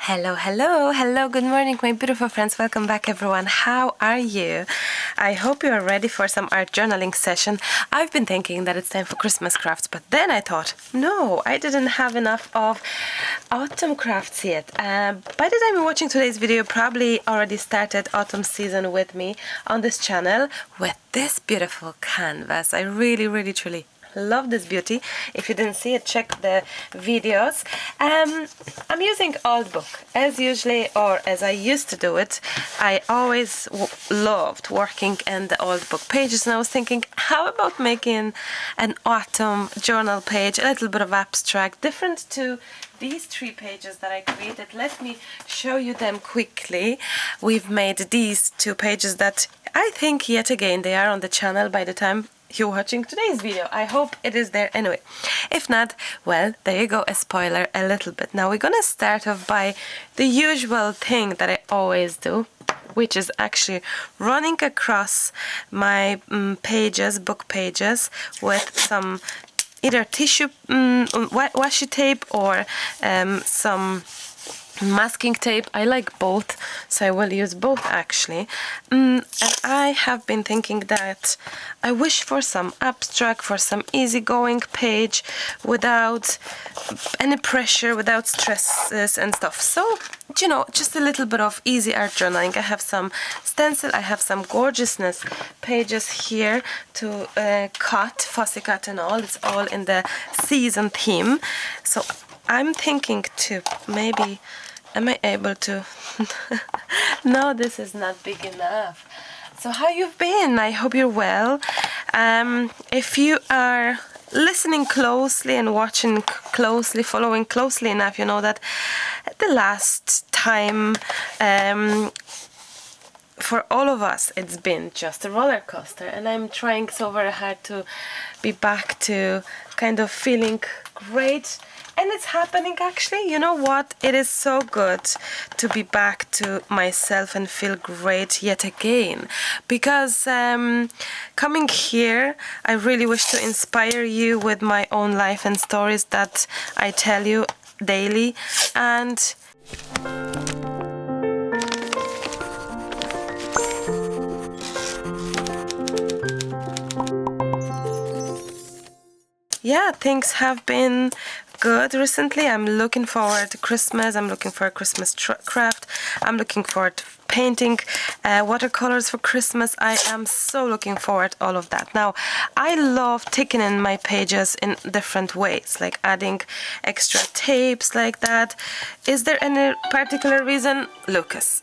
Hello, good morning my beautiful friends, welcome back everyone. How are you? I hope you are ready for some art journaling session. I've been thinking that it's time for Christmas crafts, but then I thought, no, I didn't have enough of autumn crafts yet. By the time you're watching today's video, probably already started autumn season with me on this channel with this beautiful canvas. I really truly love this beauty. If you didn't see it, check the videos. I'm using old book as usually, or as I used to do it. I always loved working in the old book pages, and I was thinking, how about making an autumn journal page, a little bit of abstract, different to these 3 pages that I created. Let me show you them quickly. We've made these 2 pages that I think yet again they are on the channel by the time you're watching today's video. I hope it is there anyway. If not, well, there you go, a spoiler a little bit. Now we're gonna start off by the usual thing that I always do, which is actually running across my book pages with some either tissue washi tape or some masking tape. I like both, so I will use both actually. And I have been thinking that I wish for some abstract, for some easygoing page without any pressure, without stresses and stuff. So, you know, just a little bit of easy art journaling. I have some stencil, I have some gorgeousness pages here to cut, fussy cut and all. It's all in the season theme. So I'm thinking to maybe, am I able to? No, this is not big enough. So how you've been? I hope you're well. If you are listening closely and watching closely, following closely enough, you know that the last time for all of us it's been just a roller coaster, and I'm trying so very hard to be back to kind of feeling great. And it's happening actually. You know what? It is so good to be back to myself and feel great yet again. Because coming here, I really wish to inspire you with my own life and stories that I tell you daily. And yeah, things have been good recently. I'm looking forward to Christmas. I'm looking for a Christmas craft. I'm looking forward to painting watercolors for Christmas. I am so looking forward to all of that. Now, I love thickening my pages in different ways, like adding extra tapes like that. Is there any particular reason? Lucas.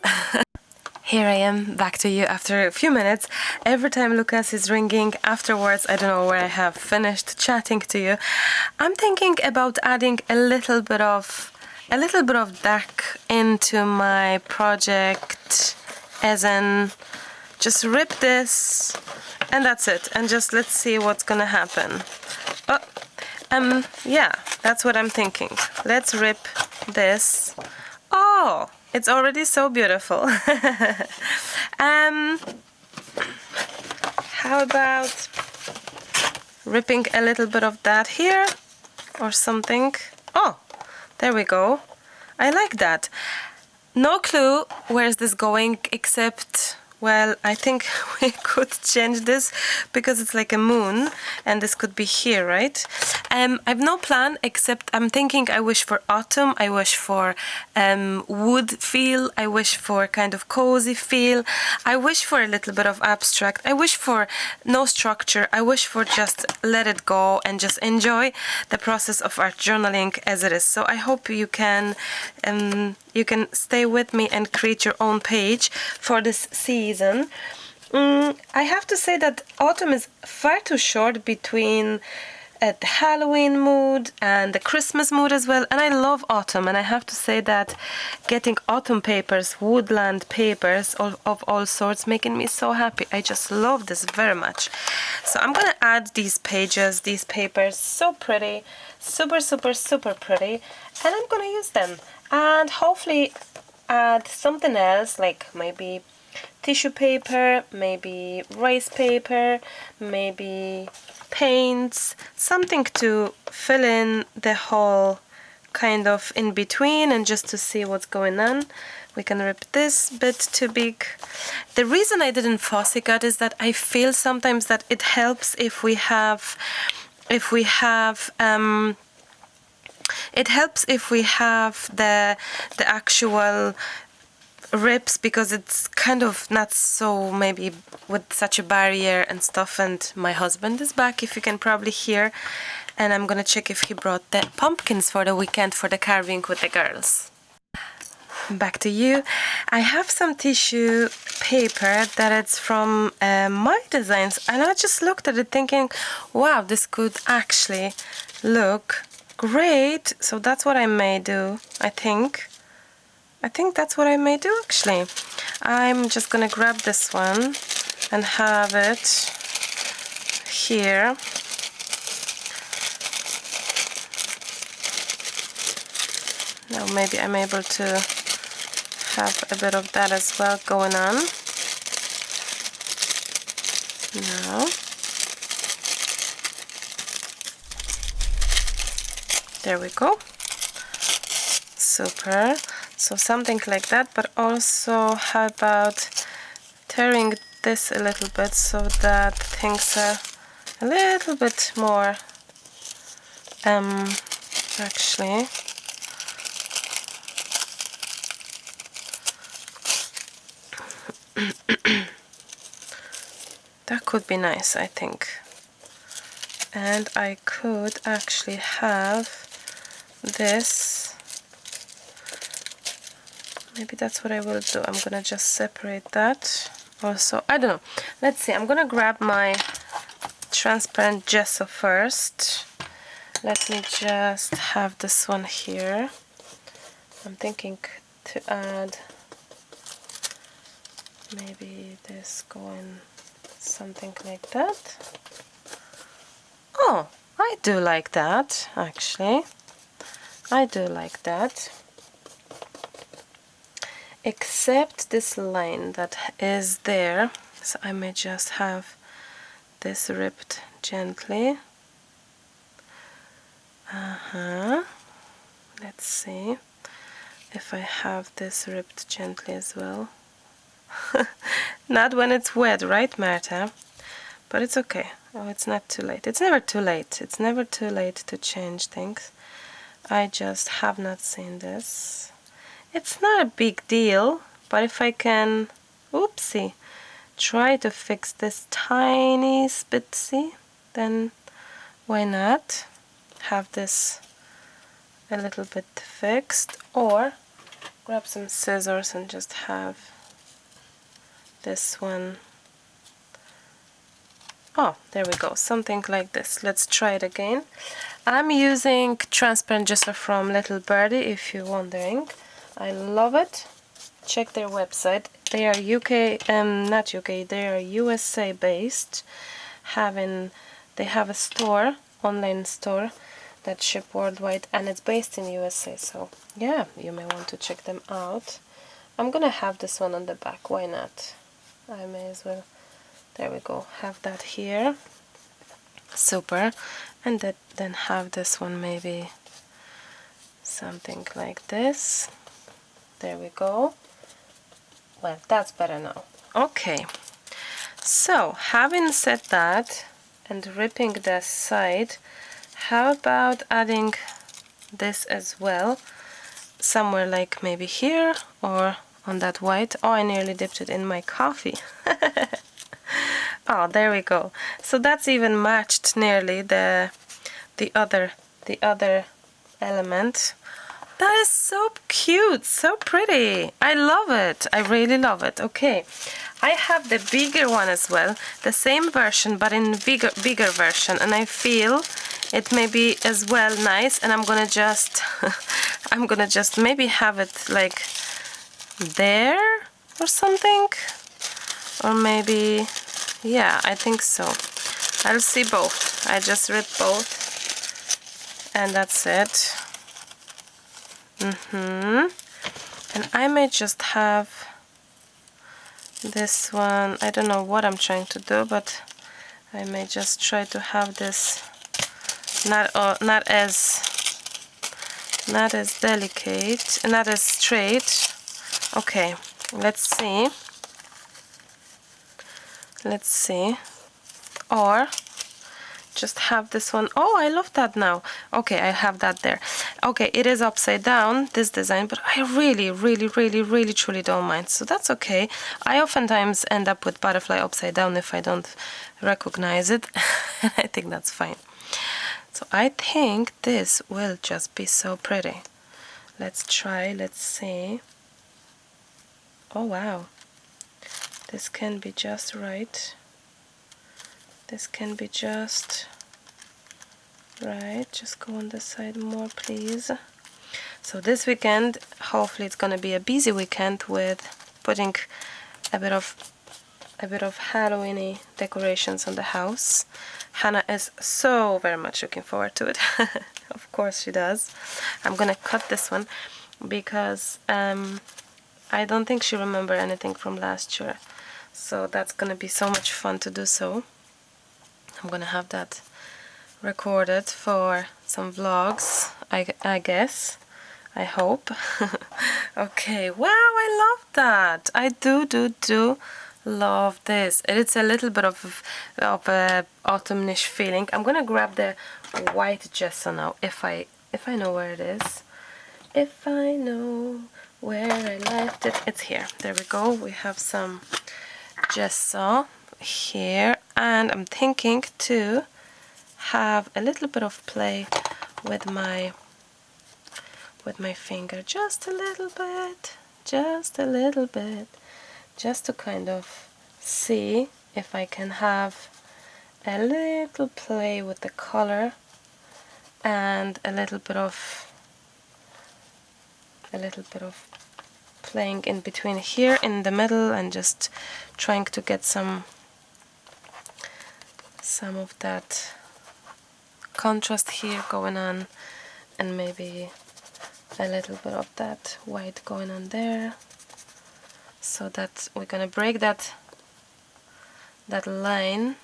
Here I am, back to you after a few minutes. Every time Lucas is ringing afterwards, I don't know where I have finished chatting to you. I'm thinking about adding a little bit of dark into my project, as in just rip this and that's it, and just let's see what's gonna happen. Yeah, that's what I'm thinking. Let's rip this. Oh, it's already so beautiful. How about ripping a little bit of that here or something? Oh, there we go. I like that. No clue where is this going, except, well, I think we could change this because it's like a moon and this could be here, right? I've no plan, except I'm thinking I wish for autumn, I wish for wood feel, I wish for kind of cozy feel, I wish for a little bit of abstract, I wish for no structure, I wish for just let it go and just enjoy the process of art journaling as it is. So I hope you can stay with me and create your own page for this season. I have to say that autumn is far too short between the Halloween mood and the Christmas mood as well, and I love autumn, and I have to say that getting autumn papers, woodland papers of all sorts, making me so happy. I just love this very much. So I'm gonna add these pages, these papers, so pretty, super pretty, and I'm gonna use them and hopefully add something else, like maybe tissue paper, maybe rice paper, maybe paints, something to fill in the whole kind of in between and just to see what's going on. We can rip this bit too big. The reason I didn't fussy cut is that I feel sometimes that it helps if we have the actual rips, because it's kind of not so maybe with such a barrier and stuff. And my husband is back, if you can probably hear, and I'm gonna check if he brought the pumpkins for the weekend for the carving with the girls. Back to you. I have some tissue paper that it's from my designs, and I just looked at it thinking, wow, this could actually look great. So that's what I may do. I think that's what I may do actually. I'm just gonna grab this one and have it here. Now maybe I'm able to have a bit of that as well going on. Now, there we go. Super. So something like that, but also how about tearing this a little bit so that things are a little bit more actually. That could be nice, I think. And I could actually have this. Maybe that's what I will do. I'm gonna just separate that. Also, I don't know. Let's see. I'm gonna grab my transparent gesso first. Let me just have this one here. I'm thinking to add maybe this going something like that. Oh, I do like that actually. I do like that. Except this line that is there, so I may just have this ripped gently. Let's see if I have this ripped gently as well. Not when it's wet, right, Marta? But it's okay. Oh, it's not too late. It's never too late. It's never too late to change things. I just have not seen this. It's not a big deal, but if I can, oopsie, try to fix this tiny bitsy, then why not have this a little bit fixed, or grab some scissors and just have this one. Oh, there we go, something like this. Let's try it again. I'm using transparent gesso from Little Birdie, if you're wondering. I love it. Check their website. They are not UK, they are USA based. They have a store, online store that ship worldwide, and it's based in USA. So yeah, you may want to check them out. I'm gonna have this one on the back. Why not? I may as well. There we go. Have that here. Super. And then have this one maybe something like this. There we go. Well, that's better now. Okay. So, having said that and ripping the side, how about adding this as well? Somewhere like maybe here or on that white. Oh, I nearly dipped it in my coffee. Oh, there we go. So that's even matched nearly the other element. That is so cute, so pretty. I love it. I really love it. Okay, I have the bigger one as well, the same version but in bigger version, and I feel it may be as well nice. And I'm gonna just maybe have it like there or something, or maybe, yeah, I think so. I'll see both. I just rip both, and that's it. And I may just have this one. I don't know what I'm trying to do, but I may just try to have this not as not as delicate, not as straight. Okay, let's see. Let's see. Or just have this one. Oh, I love that now. Okay, I have that there. Okay, it is upside down, this design, but I really truly don't mind, so that's okay. I oftentimes end up with butterfly upside down if I don't recognize it. And I think that's fine. So I think this will just be so pretty. Let's try, let's see. Oh wow, this can be just right. This can be just right. Just go on the side more, please. So this weekend, hopefully it's gonna be a busy weekend with putting a bit of Halloween-y decorations on the house. Hannah is so very much looking forward to it. Of course she does. I'm gonna cut this one because I don't think she remembers anything from last year. So that's gonna be so much fun to do so. I'm gonna have that recorded for some vlogs, I guess. I hope. Okay, wow, I love that. I do love this. It's a little bit of a autumnish feeling. I'm gonna grab the white gesso now, if I know where it is. If I know where I left it. It's here. There we go. We have some gesso here, and I'm thinking to have a little bit of play with my finger, just a little bit, just to kind of see if I can have a little play with the color and a little bit of playing in between here in the middle, and just trying to get some of that contrast here going on, and maybe a little bit of that white going on there, so that we're gonna break that line.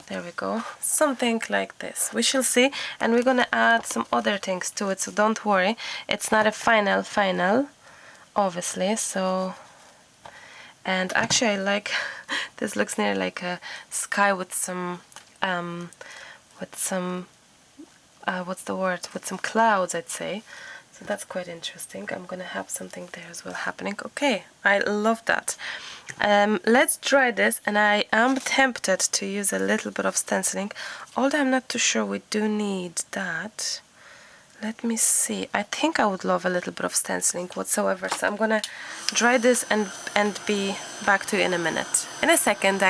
There we go, something like this. We shall see, and we're gonna add some other things to it, so don't worry, it's not a final obviously. So, and actually I like this, looks nearly like a sky with some what's the word, with some clouds, I'd say. So that's quite interesting. I'm gonna have something there as well happening. Okay, I love that. Let's try this, and I am tempted to use a little bit of stenciling, although I'm not too sure we do need that. Let me see. I think I would love a little bit of stenciling whatsoever. So I'm gonna dry this and be back to you in a minute. In a second.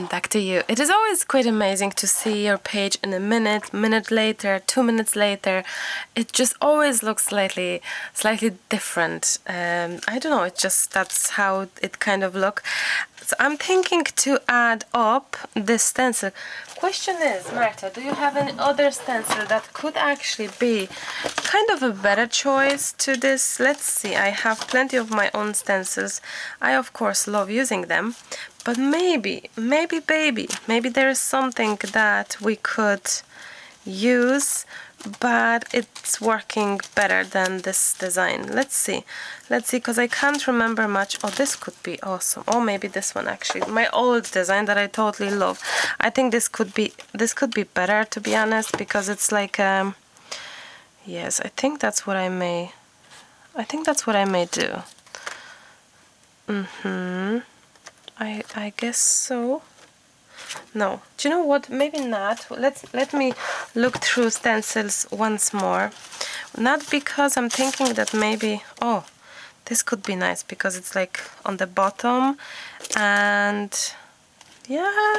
Back to you. It is always quite amazing to see your page in a minute later, 2 minutes later. It just always looks slightly different. I don't know, it's just, that's how it kind of look. So I'm thinking to add up this stencil. Question is, Marta, do you have any other stencil that could actually be kind of a better choice to this? Let's see, I have plenty of my own stencils. I of course love using them, but maybe there is something that we could use, but it's working better than this design. Let's see, because I can't remember much. Oh, this could be awesome. Oh, maybe this one, actually, my old design that I totally love. I think this could be better, to be honest, because it's like yes, I think that's what I may do. I guess so. No, do you know what? Maybe not. Let me look through stencils once more. Not because I'm thinking that maybe, oh, this could be nice because it's like on the bottom, and yeah,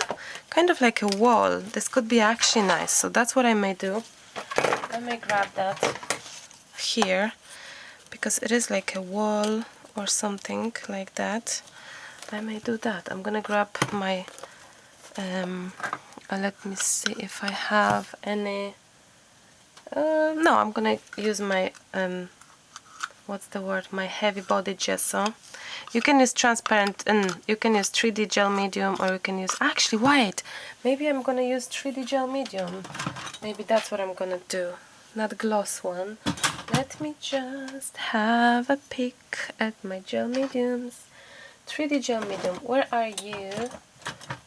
kind of like a wall. This could be actually nice. So that's what I may do. I may grab that here because it is like a wall or something like that. I may do that. I'm gonna grab my let me see if I have any. No, I'm gonna use my what's the word, my heavy body gesso. You can use transparent, and you can use 3D gel medium, or you can use, actually, wait, maybe I'm gonna use 3D gel medium. Maybe that's what I'm gonna do. not gloss one. Let me just have a peek at my gel mediums. 3D gel medium, where are you?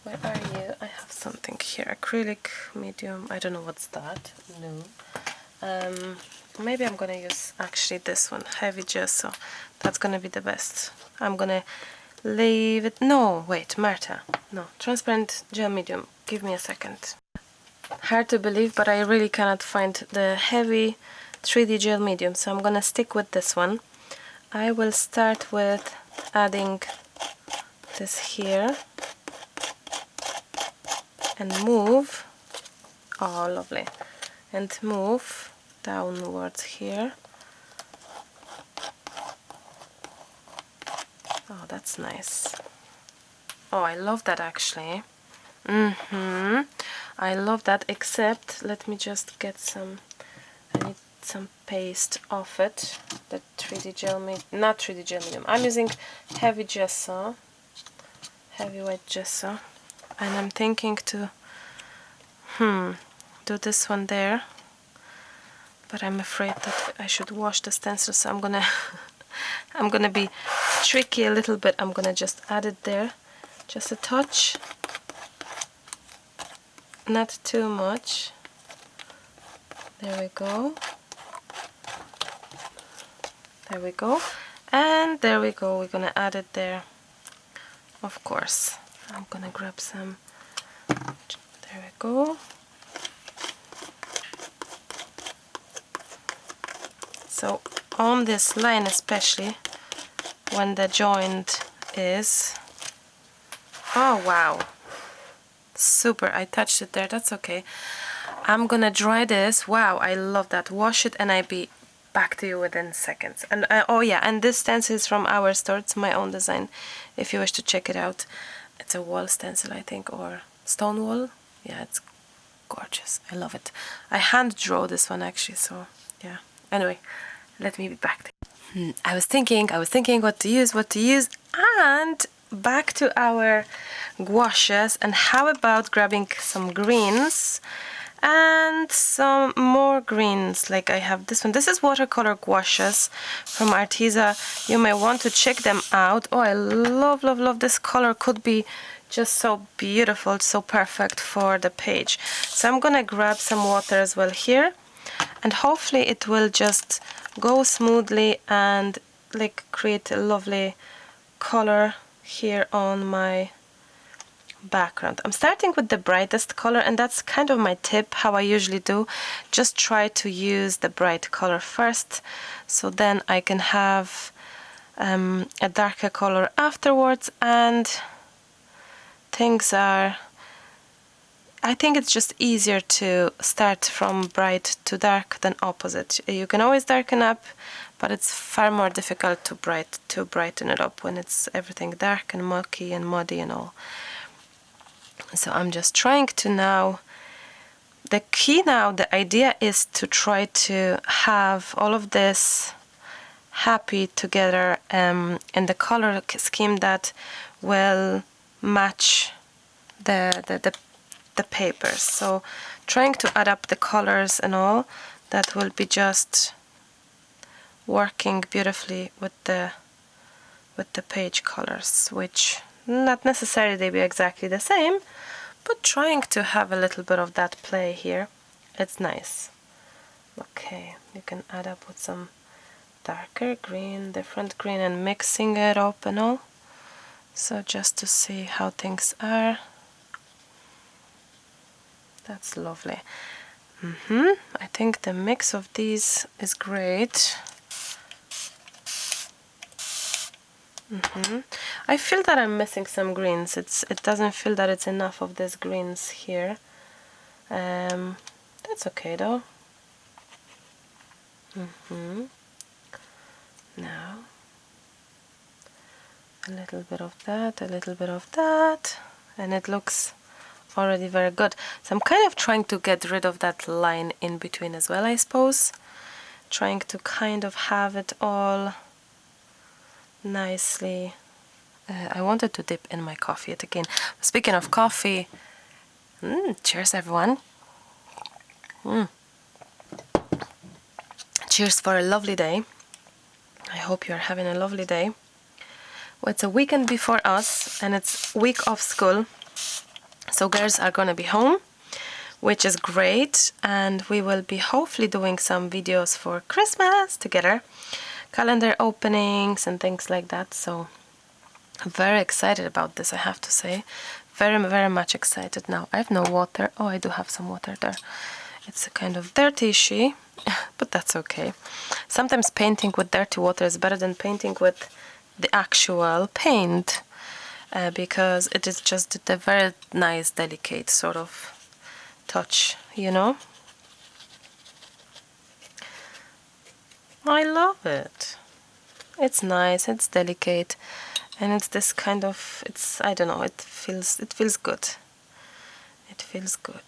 Where are you? I have something here. Acrylic medium. I don't know what's that. No. Maybe I'm gonna use actually this one, heavy gesso. That's gonna be the best. I'm gonna leave it. No, wait, Marta. No, transparent gel medium. Give me a second. Hard to believe, but I really cannot find the heavy 3D gel medium, so I'm gonna stick with this one. I will start with adding this here and move. Oh, lovely. And move downwards here. Oh, that's nice. Oh, I love that actually. I love that, except let me just get some, I need some paste off it. The 3D gel medium, not 3D gel medium. I'm using heavy gesso, heavy white gesso, and I'm thinking to do this one there, but I'm afraid that I should wash the stencil, so I'm gonna I'm gonna be tricky a little bit. I'm gonna just add it there, just a touch, not too much. There we go. There we go. And there we go. We're gonna add it there. Of course. I'm gonna grab some. There we go. So on this line, especially when the joint is, oh wow, super, I touched it there, that's okay. I'm gonna dry this. Wow, I love that. Wash it and I'll be back to you within seconds. And oh yeah, and this stencil is from our store. It's my own design if you wish to check it out. It's a wall stencil, I think, or stone wall. Yeah, it's gorgeous. I love it. I hand draw this one actually, so yeah. Anyway, let me be back. I was thinking what to use, and back to our gouaches. And how about grabbing some greens and some more greens? Like I have this one. This is watercolor gouaches from Arteza. You may want to check them out. Oh, I love this color. Could be just so beautiful, so perfect for the page. So I'm gonna grab some water as well here, and hopefully it will just go smoothly and like create a lovely color here on my background. I'm starting with the brightest color, and that's kind of my tip, how I usually do. Just try to use the bright color first, so then I can have a darker color afterwards, and things are, I think it's just easier to start from bright to dark than opposite. You can always darken up, but it's far more difficult to brighten it up when it's everything dark and mucky and muddy and all. So I'm just trying to now, the key now, the idea is to try to have all of this happy together in the color scheme that will match the papers. So trying to add up the colors and all that will be just working beautifully with the page colors, which not necessarily they be exactly the same, but trying to have a little bit of that play here. It's nice. Okay, you can add up with some darker green, different green, and mixing it up and all. So just to see how things are. That's lovely. I think the mix of these is great. I feel that I'm missing some greens. It doesn't feel that it's enough of these greens here. That's okay though. Now a little bit of that, a little bit of that, and it looks already very good. So I'm kind of trying to get rid of that line in between as well, I suppose. Trying to kind of have it all nicely. I wanted to dip in my coffee yet again. Speaking of coffee, cheers everyone. cheers for a lovely day. I hope you're having a lovely day. Well, it's a weekend before us and it's week of school, so girls are gonna be home, which is great, and we will be hopefully doing some videos for Christmas together, calendar openings and things like that. So I'm very excited about this, I have to say. Very much excited. Now I have no water. Oh, I do have some water there. It's a kind of dirty-shy, but that's okay. Sometimes painting with dirty water is better than painting with the actual paint, because it is just a very nice, delicate sort of touch, you know? I love it. It's nice, it's delicate, and it's this kind of, it's, I don't know, it feels good. It feels good.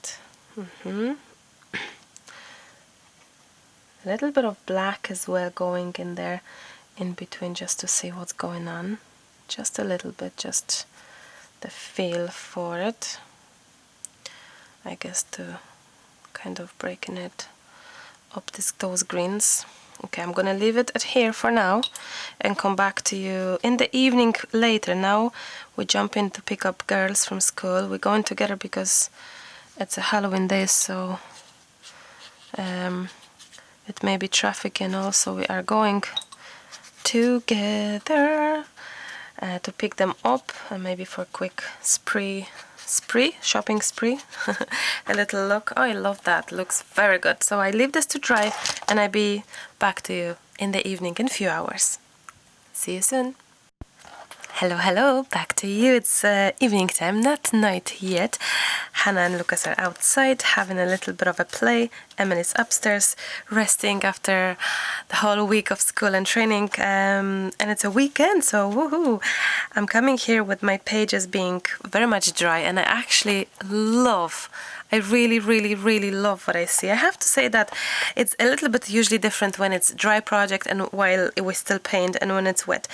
A little bit of black as well going in there in between, just to see what's going on. Just a little bit, just the feel for it. I guess to kind of breaking it up those greens. Okay, I'm gonna leave it at here for now and come back to you in the evening later. Now we jump in to pick up girls from school. We're going together because it's a Halloween day, so it may be traffic, and also we are going together to pick them up, and maybe for a quick shopping spree. A little look. Oh, I love that, looks very good. So I leave this to dry and I'll be back to you in the evening in a few hours. See you soon. Hello, back to you. It's evening time, not night yet. Hannah and Lucas are outside having a little bit of a play. Emily's upstairs resting after the whole week of school and training, and it's a weekend, so woohoo! I'm coming here with my pages being very much dry, and I really love what I see. I have to say that it's a little bit usually different when it's dry project and while we still paint, and when it's wet.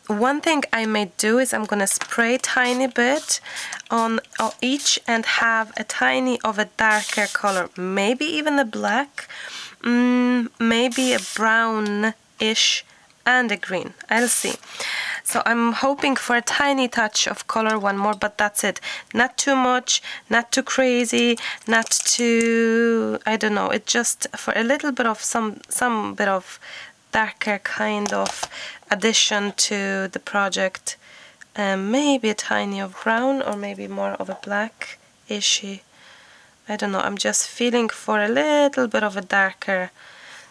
One thing I may do is I'm gonna spray a tiny bit on each and have a tiny of a darker color, maybe even a black, maybe a brownish and a green. I'll see. So I'm hoping for a tiny touch of color, one more, but that's it. Not too much, not too crazy, not too, I don't know, it just for a little bit of some bit of darker kind of addition to the project. Maybe a tiny of brown, or maybe more of a black-ishy. I don't know, I'm just feeling for a little bit of a darker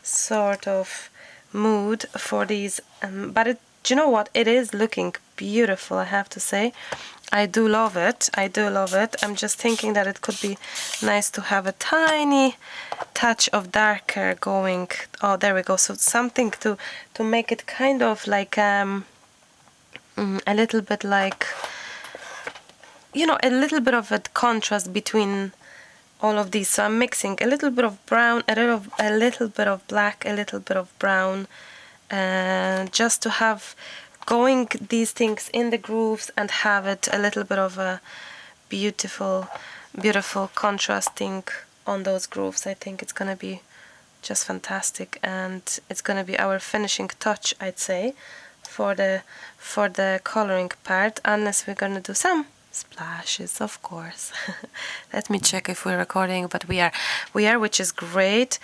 sort of mood for these, but do you know what, it is looking beautiful, I have to say. I do love it. I'm just thinking that it could be nice to have a tiny touch of darker going. Oh, there we go. So something to make it kind of like a little bit like, you know, a little bit of a contrast between all of these. So I'm mixing a little bit of brown, a little bit of black, a little bit of brown, just to have going these things in the grooves and have it a little bit of a beautiful contrasting on those grooves. I think it's gonna be just fantastic, and it's gonna be our finishing touch, I'd say, for the coloring part, unless we're gonna do some splashes, of course. Let me check if we're recording, but we are, which is great.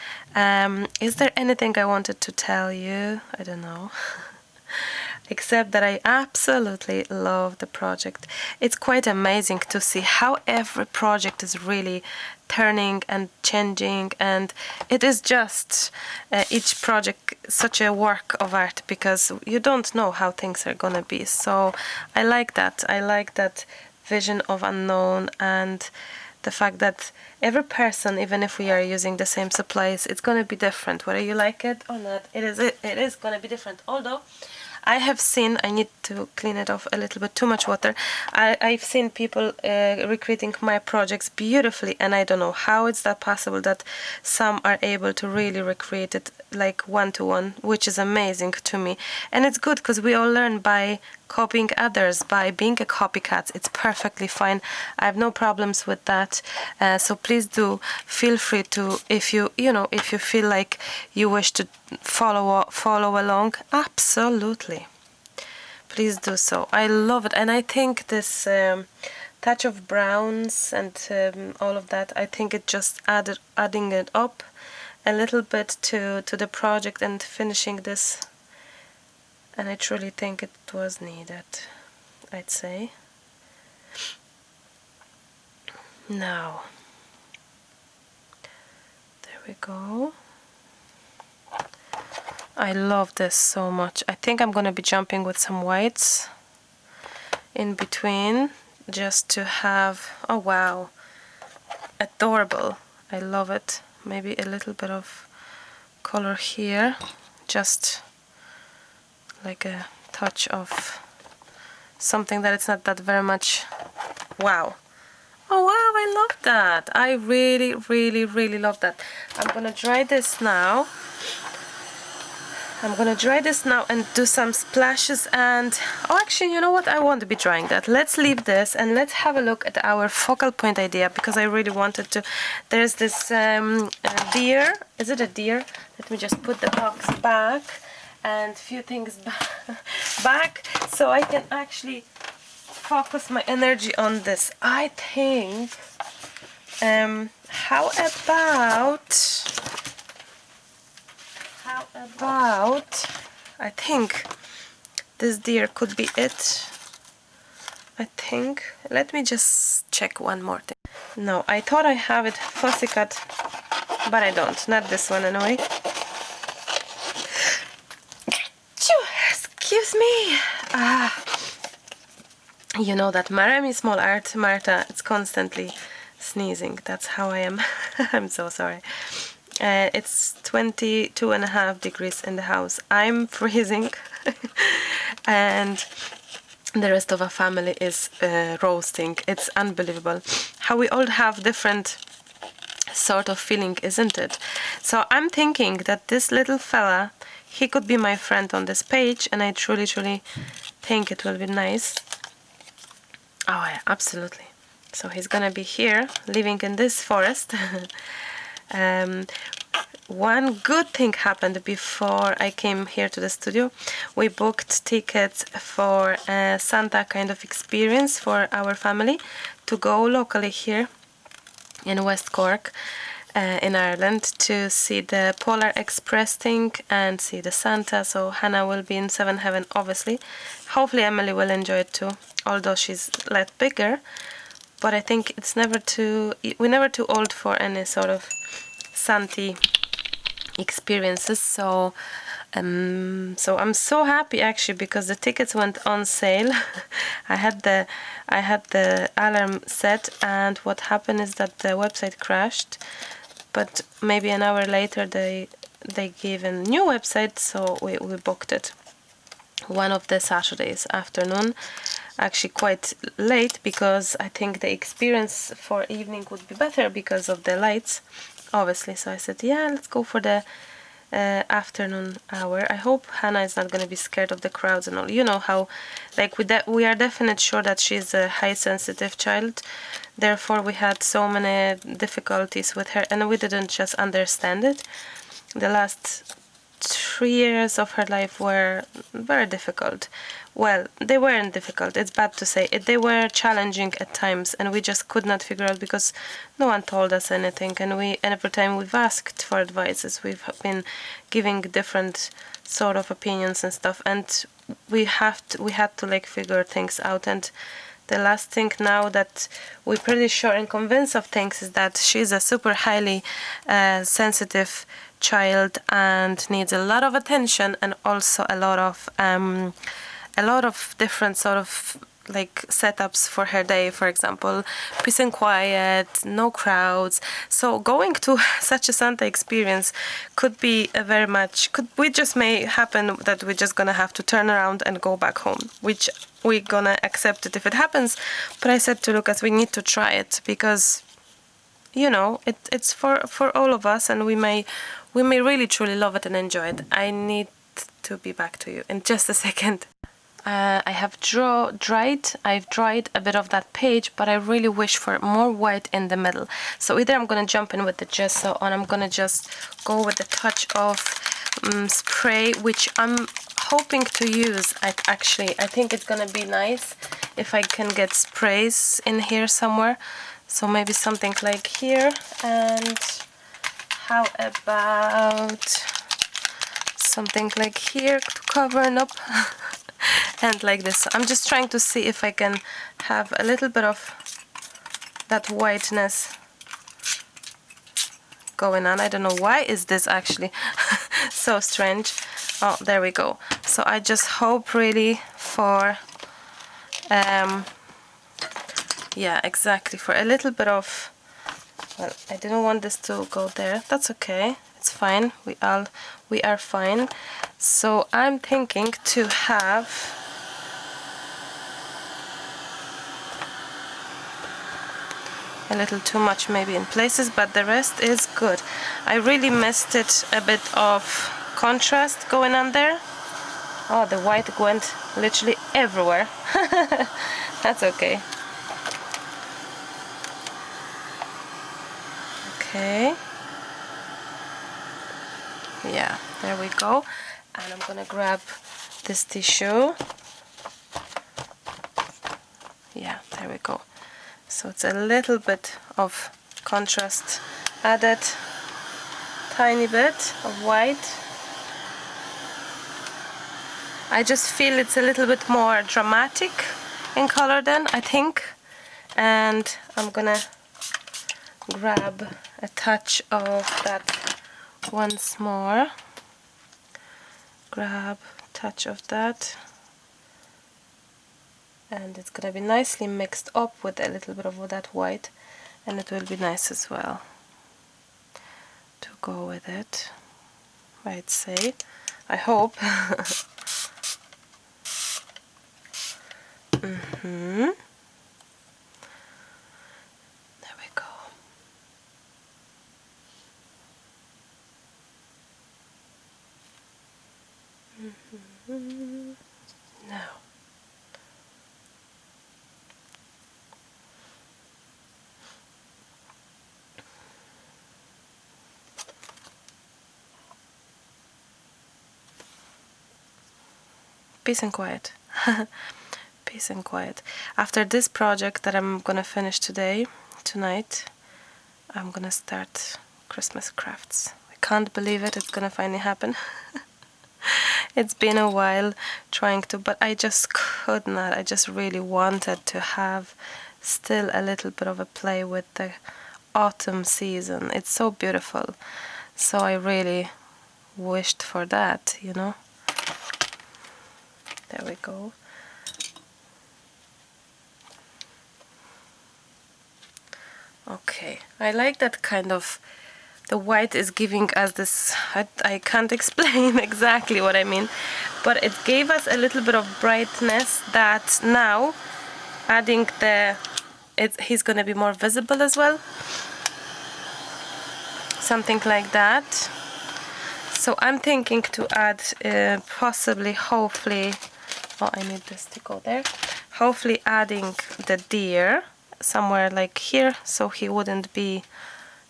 Is there anything I wanted to tell you? I don't know. Except that I absolutely love the project. It's quite amazing to see how every project is really turning and changing, and it is just each project such a work of art, because you don't know how things are gonna be. So I like that vision of unknown, and the fact that every person, even if we are using the same supplies, it's gonna be different, whether you like it or not. It is gonna be different. Although I have seen, I need to clean it off a little bit, too much water. I've seen people recreating my projects beautifully, and I don't know how it's that possible that some are able to really recreate it like one-to-one, which is amazing to me. And it's good because we all learn by copying others by being a copycat. It's perfectly fine. I have no problems with that. So please do feel free to, if you feel like you wish to follow along, absolutely, please do so. I love it, and I think this touch of browns and all of that, I think it just adding it up a little bit to the project and finishing this, and I truly think it was needed, I'd say. Now, there we go. I love this so much. I think I'm gonna be jumping with some whites in between just to have, oh wow, adorable. I love it. Maybe a little bit of color here, just like a touch of something that it's not that very much. Wow. Oh wow, I love that. I really, really, really love that. I'm gonna dry this now. And do some splashes, and oh, actually, you know what, I won't be drying that. Let's leave this and let's have a look at our focal point idea, because I really wanted to. There's this deer. Is it a deer? Let me just put the box back and a few things back so I can actually focus my energy on this. I think how about I think this deer could be it. I think. Let me just check one more thing. No, I thought I have it fussy cut, but I don't. Not this one anyway. Excuse me. You know that maremismallart, Marta, it's constantly sneezing. That's how I am. I'm so sorry. It's 22.5 degrees in the house. I'm freezing and the rest of our family is roasting. It's unbelievable how we all have different sort of feeling, isn't it? So I'm thinking that this little fella, he could be my friend on this page, and I truly think it will be nice. Oh yeah, absolutely. So he's gonna be here living in this forest. One good thing happened before I came here to the studio. We booked tickets for a Santa kind of experience for our family to go locally here in West Cork, in Ireland, to see the Polar Express thing and see the Santa. So Hannah will be in Seven Heaven, obviously. Hopefully Emily will enjoy it too, although she's a lot bigger. But I think we're never too old for any sort of Santy experiences. So I'm so happy actually, because the tickets went on sale. I had the alarm set, and what happened is that the website crashed, but maybe an hour later they gave a new website, so we booked it one of the Saturdays afternoon, actually quite late, because I think the experience for evening would be better because of the lights, obviously. So I said, yeah, let's go for the afternoon hour. I hope Hannah is not going to be scared of the crowds and all. You know how, like, we are definitely sure that she's a high sensitive child, therefore we had so many difficulties with her, and we didn't just understand it. The last 3 years of her life were very difficult. Well, they weren't difficult, it's bad to say it. They were challenging at times, and we just could not figure out, because no one told us anything, and every time we've asked for advices, we've been giving different sort of opinions and stuff, and we had to like figure things out. And the last thing now that we're pretty sure and convinced of things is that she's a super highly sensitive child and needs a lot of attention, and also a lot of different sort of like setups for her day. For example, peace and quiet, no crowds. So going to such a Santa experience we just may happen that we're just gonna have to turn around and go back home, which we're gonna accept it if it happens. But I said to Lucas, we need to try it, because you know it's for all of us, and we may really truly love it and enjoy it. I need to be back to you in just a second. I have I've dried a bit of that page, but I really wish for more white in the middle. So either I'm gonna jump in with the gesso, or I'm gonna just go with the touch of spray, which I'm hoping to use. I think it's gonna be nice if I can get sprays in here somewhere. So maybe something like here, and how about something like here to cover up. And like this. So I'm just trying to see if I can have a little bit of that whiteness going on. I don't know why is this actually so strange. Oh, there we go. So I just hope really for yeah, exactly, for a little bit of, well, I didn't want this to go there. That's okay, it's fine. We are fine. So I'm thinking to have a little too much maybe in places, but the rest is good. I really missed it, a bit of contrast going on there. Oh, the white went literally everywhere. That's okay. Okay. Yeah, there we go. And I'm gonna grab this tissue. Yeah, there we go. So it's a little bit of contrast added, tiny bit of white. I just feel it's a little bit more dramatic in color then, I think. And I'm gonna grab a touch of that once more. Grab a touch of that. And it's gonna be nicely mixed up with a little bit of that white, and it will be nice as well to go with it, I'd say. I hope. There we go. Now peace and quiet. Peace and quiet. After this project that I'm gonna finish tonight, I'm gonna start Christmas crafts. I can't believe it, it's gonna finally happen. It's been a while trying to, but I just could not. I just really wanted to have still a little bit of a play with the autumn season. It's so beautiful. So I really wished for that, you know. There we go. Okay, I like that kind of, the white is giving us this, I can't explain exactly what I mean, but it gave us a little bit of brightness that now adding he's gonna be more visible as well. Something like that. So I'm thinking to add possibly, hopefully, oh, I need this to go there. Hopefully adding the deer somewhere like here, so he wouldn't be,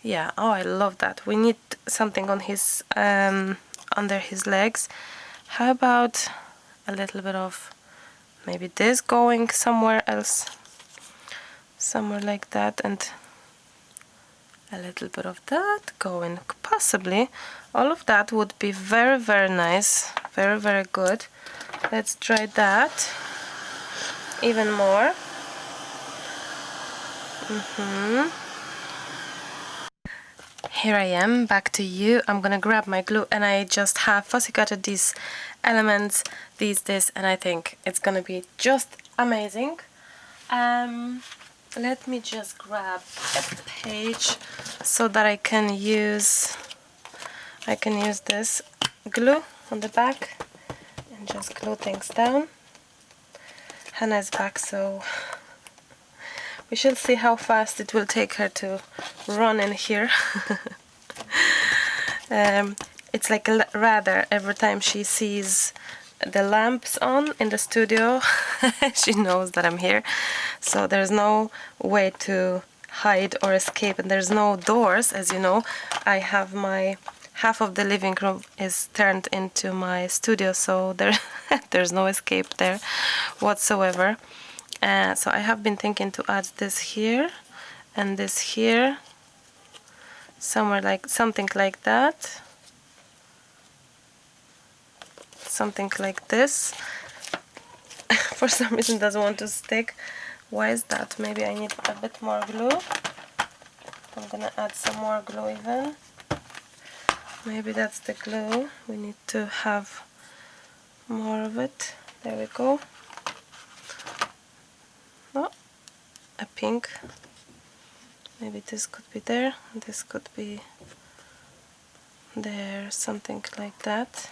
yeah, oh, I love that. We need something on his under his legs. How about a little bit of maybe this going somewhere else, somewhere like that, and a little bit of that going, possibly. All of that would be very, very nice, very, very good. Let's try that even more. Here I am, back to you. I'm gonna grab my glue, and I just have fussy cutted these elements, this, and I think it's gonna be just amazing. Let me just grab a page so that I can use this glue on the back and just glue things down. Hannah is back, so we shall see how fast it will take her to run in here. It's like rather every time she sees the lamps on in the studio. She knows that I'm here, so there's no way to hide or escape, and there's no doors. As you know, I have my half of the living room is turned into my studio, so there's no escape there whatsoever. So I have been thinking to add this here and this here, somewhere like something like that, something like this. For some reason doesn't want to stick. Why is that? Maybe I need a bit more glue. I'm gonna add some more glue even. Maybe that's the glue. We need to have more of it. There we go. Oh, a pink. Maybe this could be there. This could be there. Something like that.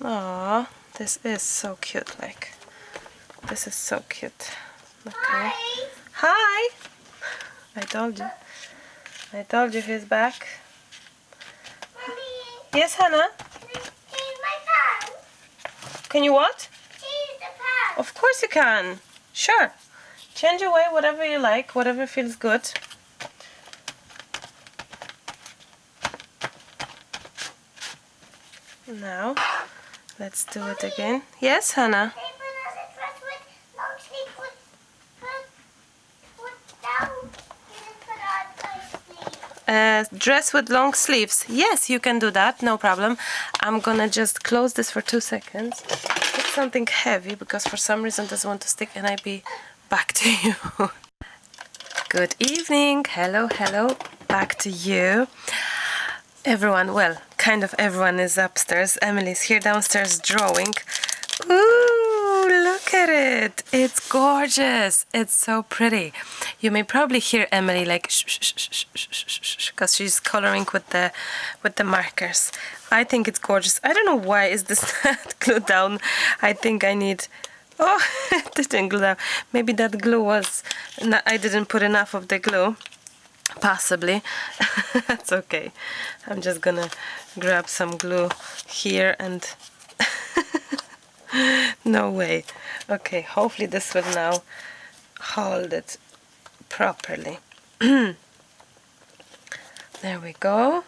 Oh, this is so cute. Like, this is so cute. Okay. Hi. Hi. I told you. I told you he's back. Yes, Hannah? Can I change my pen? Can you what? Change the pen. Of course you can. Sure. Change away whatever you like, whatever feels good. Now, let's do it again. Yes, Hannah? Paper has a dress with long sleeves with down. You can put on my sleeve. Dress with long sleeves. Yes, you can do that, no problem. I'm gonna just close this for 2 seconds. It's something heavy because for some reason it doesn't want to stick, and I'll be back to you. Good evening. Hello, hello. Back to you. Everyone, well, kind of everyone is upstairs. Emily's here downstairs drawing. Ooh, look at it. It's gorgeous. It's so pretty. You may probably hear Emily like shh, shh, shh, shh, shh, shh, shh, because she's coloring with the markers. I think it's gorgeous. I don't know why is this not glued down. I think I need... Oh, it didn't glue down. Maybe that glue was... I didn't put enough of the glue. Possibly. That's okay. I'm just gonna grab some glue here and... No way. Okay, hopefully this will now hold it properly. There we go.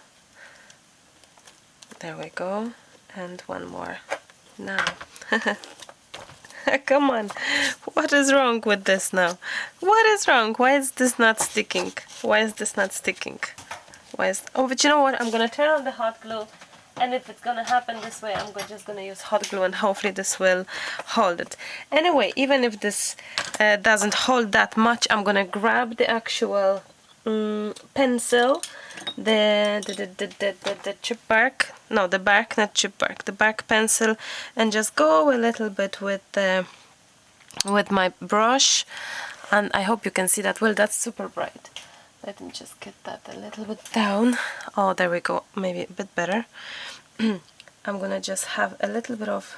There we go. And one more. Now. Come on. What is wrong with this now? What is wrong? Why is this not sticking? Why is this not sticking? Why is... Oh, but you know what? I'm gonna turn on the hot glue, and if it's gonna happen this way, I'm just gonna use hot glue, and hopefully this will hold it. Anyway, even if this doesn't hold that much, I'm gonna grab the actual pencil, the chip bark, no, the bark, not chip bark, the bark pencil, and just go a little bit with my brush. And I hope you can see that well. That's super bright. Let me just get that a little bit down. Oh, there we go. Maybe a bit better. I'm gonna just have a little bit of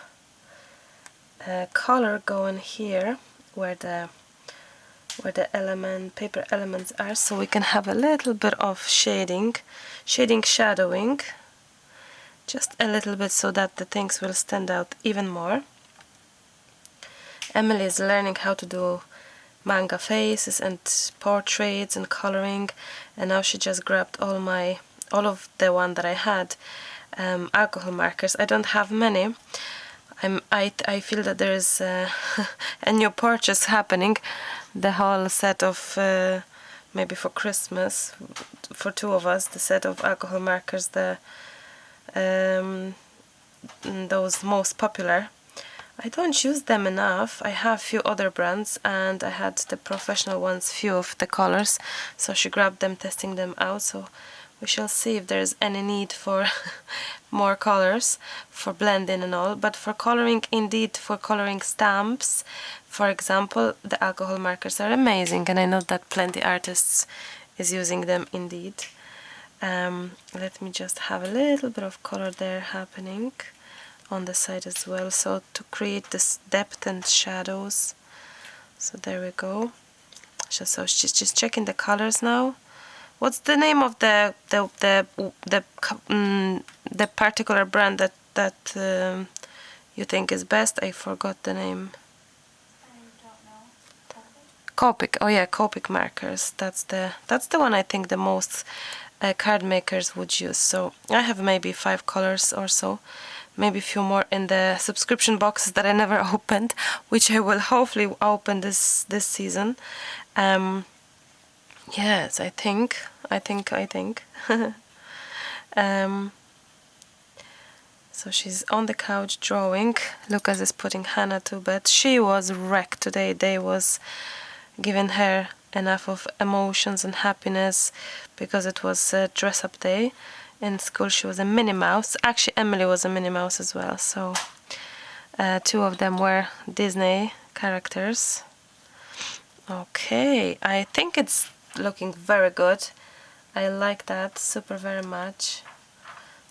color going here where the paper elements are, so we can have a little bit of shading, shadowing, just a little bit, so that the things will stand out even more. Emily is learning how to do manga faces and portraits and coloring, and now she just grabbed all of the one that I had, alcohol markers. I don't have many. I feel that there is a new purchase happening, the whole set of maybe for Christmas for two of us, the set of alcohol markers, those most popular. I don't use them enough. I have few other brands, and I had the professional ones, few of the colors, so she grabbed them, testing them out. So we shall see if there's any need for more colors for blending and all. But for coloring, indeed, for coloring stamps, for example, the alcohol markers are amazing, and I know that plenty artists is using them indeed. Let me just have a little bit of color there happening on the side as well, so to create this depth and shadows. So there we go. So she's just checking the colors now. What's the name of the particular brand that you think is best? I forgot the name. I don't know. Copic. Oh yeah, Copic markers. That's the one I think the most card makers would use. So I have maybe 5 colors or so, maybe a few more in the subscription boxes that I never opened, which I will hopefully open this season. Yes, I think. So she's on the couch drawing. Lucas is putting Hannah to bed. She was wrecked today. They was giving her enough of emotions and happiness because it was a dress-up day. In school she was a Minnie Mouse. Actually, Emily was a Minnie Mouse as well. So 2 of them were Disney characters. Okay, I think it's looking very good. I like that super very much.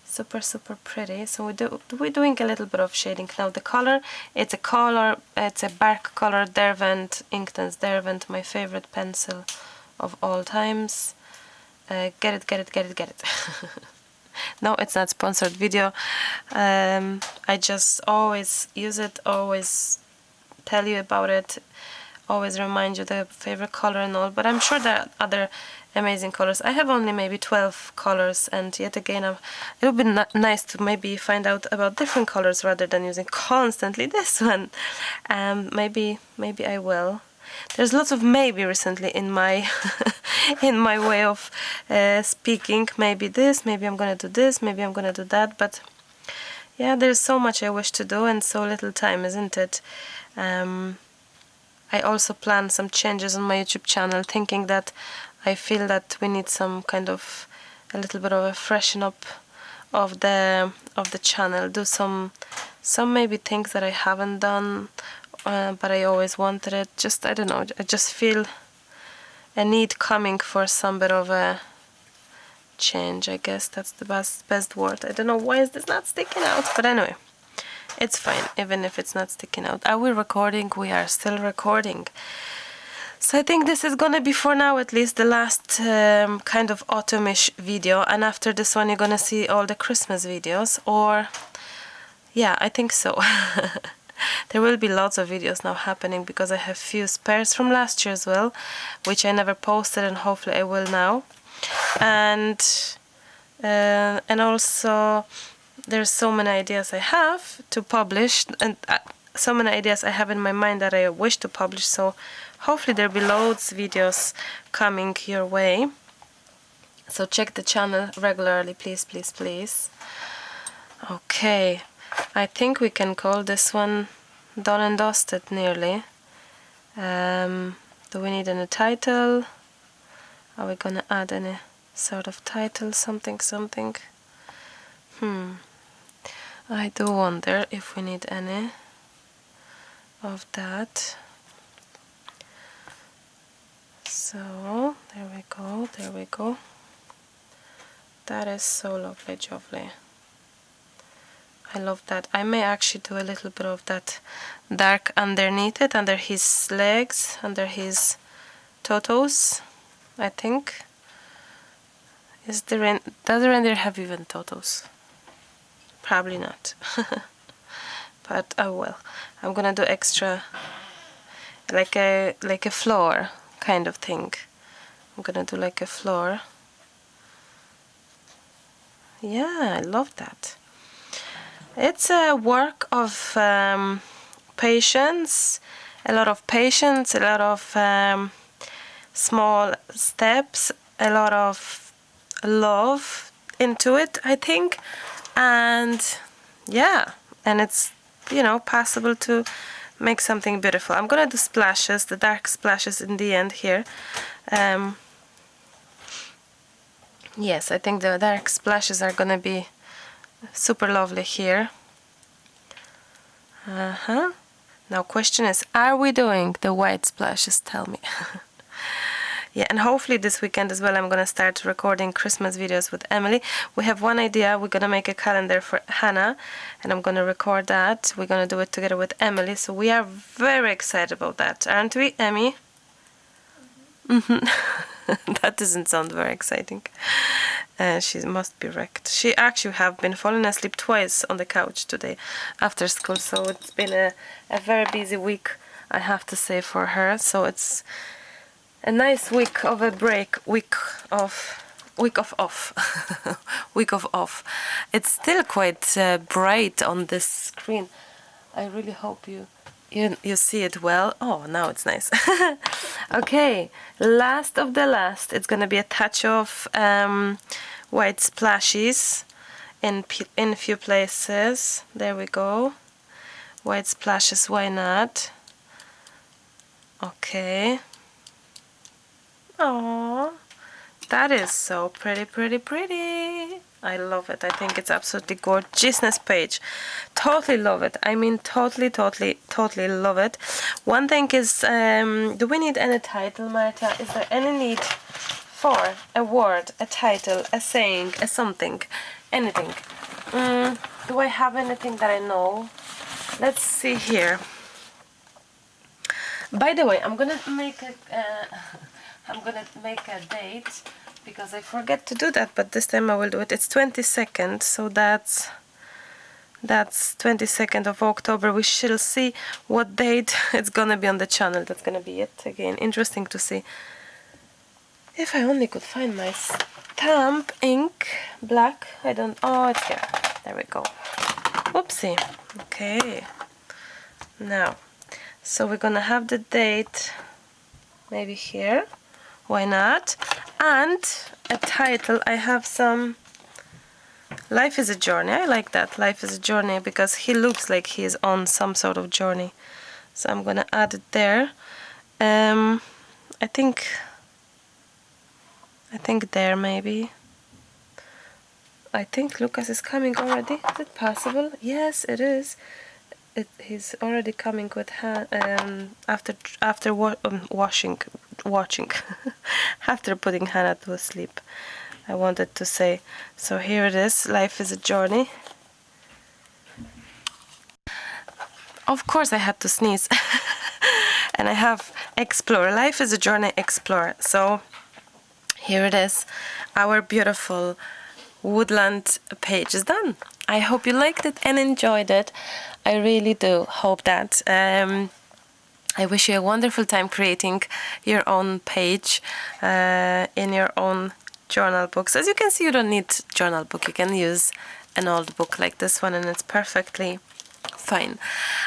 Super pretty. So we're doing a little bit of shading now. The color, it's a bark color, Derwent, Inktense Derwent, my favorite pencil of all times. Get it. No, it's not sponsored video. I just always use it, always tell you about it, always remind you the favorite color and all, but I'm sure there are other amazing colors. I have only maybe 12 colors, and yet again it would be nice to maybe find out about different colors rather than using constantly this one. Maybe I will. There's lots of maybe recently in my in my way of speaking. Maybe this, maybe I'm gonna do this, maybe I'm gonna do that, but yeah, there's so much I wish to do and so little time, isn't it? I also plan some changes on my YouTube channel, thinking that I feel that we need some kind of a little bit of a freshen up of the channel. Do some maybe things that I haven't done, but I always wanted it. Just I don't know. I just feel a need coming for some bit of a change. I guess that's the best word. I don't know why is this not sticking out, but anyway. It's fine, even if it's not sticking out. Are we recording? We are still recording. So I think this is gonna be, for now at least, the last kind of autumnish video. And after this one, you're gonna see all the Christmas videos. Or, yeah, I think so. There will be lots of videos now happening because I have few spares from last year as well, which I never posted, and hopefully I will now. And also, there's so many ideas I have to publish, and so many ideas I have in my mind that I wish to publish, so hopefully there'll be loads of videos coming your way. So check the channel regularly, please. Okay, I think we can call this one done and dusted nearly. Do we need any title? Are we gonna add any sort of title, something? I do wonder if we need any of that. So there we go. That is so lovely. I love that. I may actually do a little bit of that dark underneath it, under his legs, under his totos, I think. Does the reindeer have even totos? Probably not. But oh well. I'm gonna do extra, like a floor kind of thing. I'm gonna do like a floor. Yeah, I love that. It's a work of patience, a lot of small steps, a lot of love into it, I think. And yeah, and it's, possible to make something beautiful. I'm gonna do splashes, the dark splashes in the end here. Yes, I think the dark splashes are gonna be super lovely here. Now question is, are we doing the white splashes? Tell me. Yeah, and hopefully this weekend as well I'm gonna start recording Christmas videos with Emily. We have one idea. We're gonna make a calendar for Hannah, and I'm gonna record that. We're gonna do it together with Emily, so we are very excited about that, aren't we, Emmy? Mm-hmm. That doesn't sound very exciting. She must be wrecked. She actually have been falling asleep twice on the couch today after school, so it's been a very busy week, I have to say, for her. So it's a nice week of a break, week of off. Week of off. It's still quite bright on this screen. I really hope you see it well. Oh, now it's nice. Okay, last of the last, it's gonna be a touch of white splashes in a few places. There we go. White splashes, why not? Okay. Oh, that is so pretty, pretty, pretty. I love it. I think it's absolutely gorgeousness page. Totally love it. I mean, totally, totally, totally love it. One thing is, do we need any title, Marta? Is there any need for a word, a title, a saying, a something, anything? Do I have anything that I know? Let's see here. By the way, I'm gonna make a date, because I forget to do that, but this time I will do it. It's 22nd, so that's 22nd of October. We shall see what date it's gonna be on the channel. That's gonna be it. Again, interesting to see. If I only could find my stamp ink, black. I don't. Oh, it's here. There we go. Whoopsie. Okay. Now, so we're gonna have the date maybe here. Why not? And a title. I have some Life is a Journey. I like that. Life is a Journey, because he looks like he is on some sort of journey. So I'm gonna add it there. I think there maybe. I think Lucas is coming already. Is it possible? Yes, it is. He's already coming with after watching after putting Hannah to sleep, I wanted to say. So here it is. Life is a Journey. Of course I had to sneeze. And I have Explore. Life is a Journey, Explore. So here it is. Our beautiful woodland page is done. I hope you liked it and enjoyed it. I really do hope that. I wish you a wonderful time creating your own page in your own journal books. As you can see, you don't need journal book. You can use an old book like this one, and it's perfectly fine.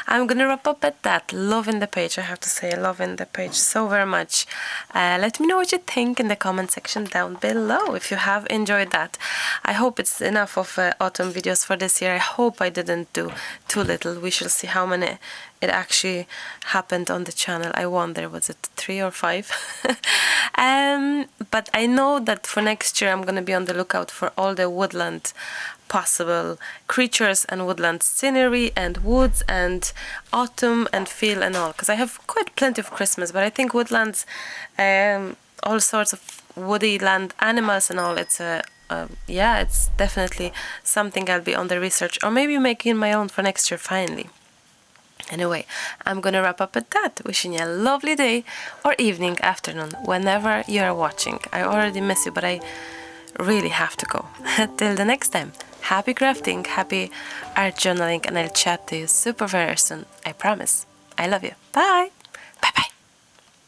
I'm gonna wrap up at that. Loving the page, I have to say, loving the page so very much. Let me know what you think in the comment section down below if you have enjoyed that. I hope it's enough of autumn videos for this year. I hope I didn't do too little. We shall see how many it actually happened on the channel. I wonder, was it 3 or 5? But I know that for next year I'm gonna be on the lookout for all the woodland possible creatures and woodland scenery and woods and autumn and feel and all, because I have quite plenty of Christmas, but I think woodlands, all sorts of woody land animals and all, it's yeah, it's definitely something I'll be on the research, or maybe making my own for next year finally. Anyway, I'm gonna wrap up at that. Wishing you a lovely day or evening, afternoon, whenever you're watching. I already miss you, but I really have to go. Till the next time, happy crafting, happy art journaling, and I'll chat to you super very soon. I promise. I love you. Bye!